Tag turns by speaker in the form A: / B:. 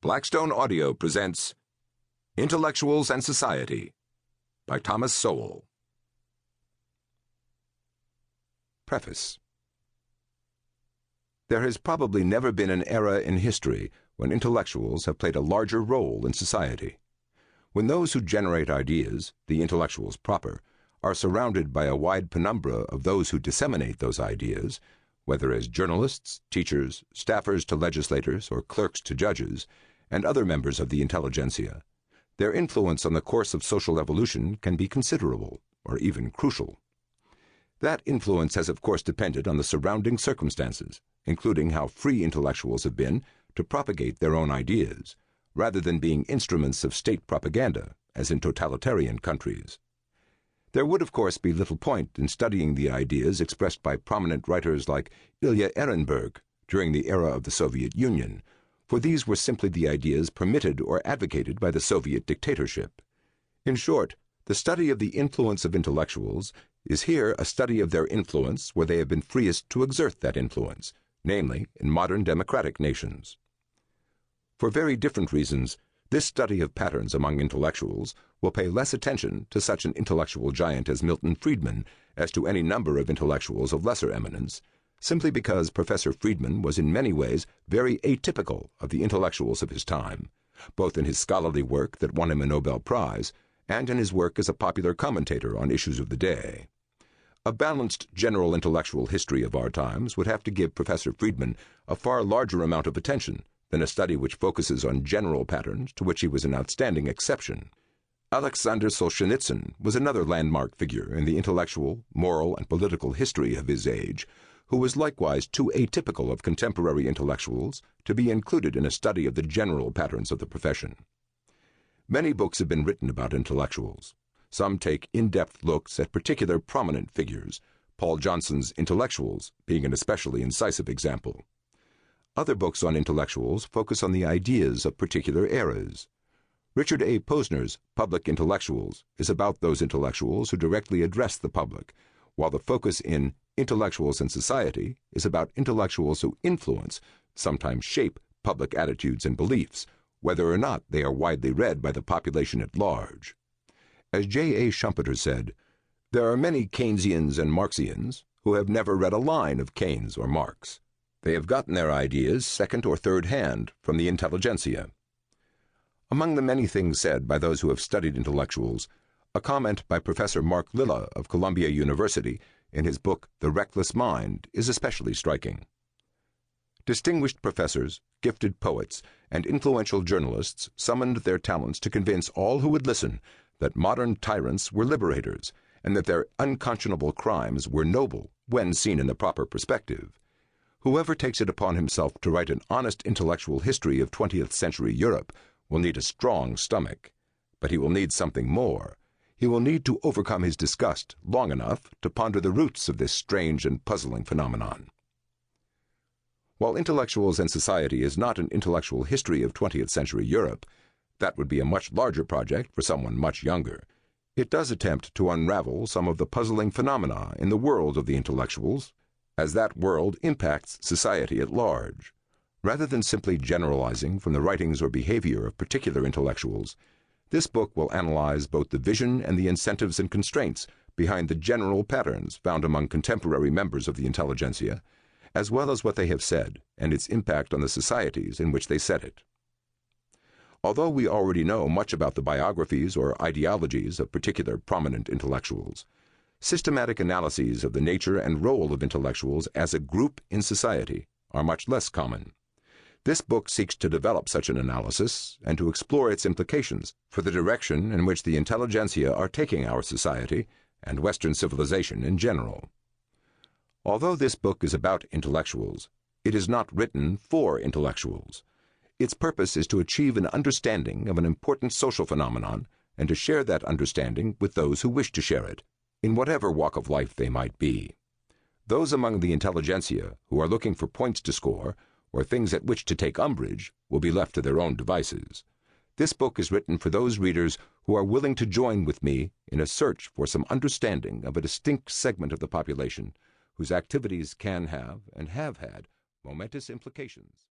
A: Blackstone Audio presents Intellectuals and Society by Thomas Sowell. Preface. There has probably never been an era in history when intellectuals have played a larger role in society. When those who generate ideas, the intellectuals proper, are surrounded by a wide penumbra of those who disseminate those ideas, whether as journalists, teachers, staffers to legislators, or clerks to judges, and other members of the intelligentsia, their influence on the course of social evolution can be considerable, or even crucial. That influence has of course depended on the surrounding circumstances, including how free intellectuals have been to propagate their own ideas, rather than being instruments of state propaganda, as in totalitarian countries. There would of course be little point in studying the ideas expressed by prominent writers like Ilya Ehrenberg during the era of the Soviet Union, for these were simply the ideas permitted or advocated by the Soviet dictatorship. In short, the study of the influence of intellectuals is here a study of their influence where they have been freest to exert that influence, namely in modern democratic nations. For very different reasons, this study of patterns among intellectuals will pay less attention to such an intellectual giant as Milton Friedman as to any number of intellectuals of lesser eminence, simply because Professor Friedman was in many ways very atypical of the intellectuals of his time, both in his scholarly work that won him a Nobel Prize and in his work as a popular commentator on issues of the day. A balanced general intellectual history of our times would have to give Professor Friedman a far larger amount of attention than a study which focuses on general patterns to which he was an outstanding exception. Alexander Solzhenitsyn was another landmark figure in the intellectual, moral, and political history of his age, who was likewise too atypical of contemporary intellectuals to be included in a study of the general patterns of the profession. Many books have been written about intellectuals. Some take in-depth looks at particular prominent figures, Paul Johnson's Intellectuals being an especially incisive example. Other books on intellectuals focus on the ideas of particular eras. Richard A. Posner's Public Intellectuals is about those intellectuals who directly address the public, while the focus in Intellectuals and Society is about intellectuals who influence, sometimes shape, public attitudes and beliefs, whether or not they are widely read by the population at large. As J. A. Schumpeter said, "There are many Keynesians and Marxians who have never read a line of Keynes or Marx. They have gotten their ideas second or third hand from the intelligentsia." Among the many things said by those who have studied intellectuals, a comment by Professor Mark Lilla of Columbia University in his book The Reckless Mind is especially striking. Distinguished professors, gifted poets, and influential journalists summoned their talents to convince all who would listen that modern tyrants were liberators and that their unconscionable crimes were noble when seen in the proper perspective. Whoever takes it upon himself to write an honest intellectual history of 20th century Europe will need a strong stomach, but he will need something more. He will need to overcome his disgust long enough to ponder the roots of this strange and puzzling phenomenon. While Intellectuals and Society is not an intellectual history of 20th century Europe, that would be a much larger project for someone much younger. It does attempt to unravel some of the puzzling phenomena in the world of the intellectuals, as that world impacts society at large. Rather than simply generalizing from the writings or behavior of particular intellectuals, this book will analyze both the vision and the incentives and constraints behind the general patterns found among contemporary members of the intelligentsia, as well as what they have said and its impact on the societies in which they said it. Although we already know much about the biographies or ideologies of particular prominent intellectuals, systematic analyses of the nature and role of intellectuals as a group in society are much less common. This book seeks to develop such an analysis and to explore its implications for the direction in which the intelligentsia are taking our society and Western civilization in general. Although this book is about intellectuals, it is not written for intellectuals. Its purpose is to achieve an understanding of an important social phenomenon and to share that understanding with those who wish to share it, in whatever walk of life they might be. Those among the intelligentsia who are looking for points to score or things at which to take umbrage will be left to their own devices. This book is written for those readers who are willing to join with me in a search for some understanding of a distinct segment of the population whose activities can have and have had momentous implications.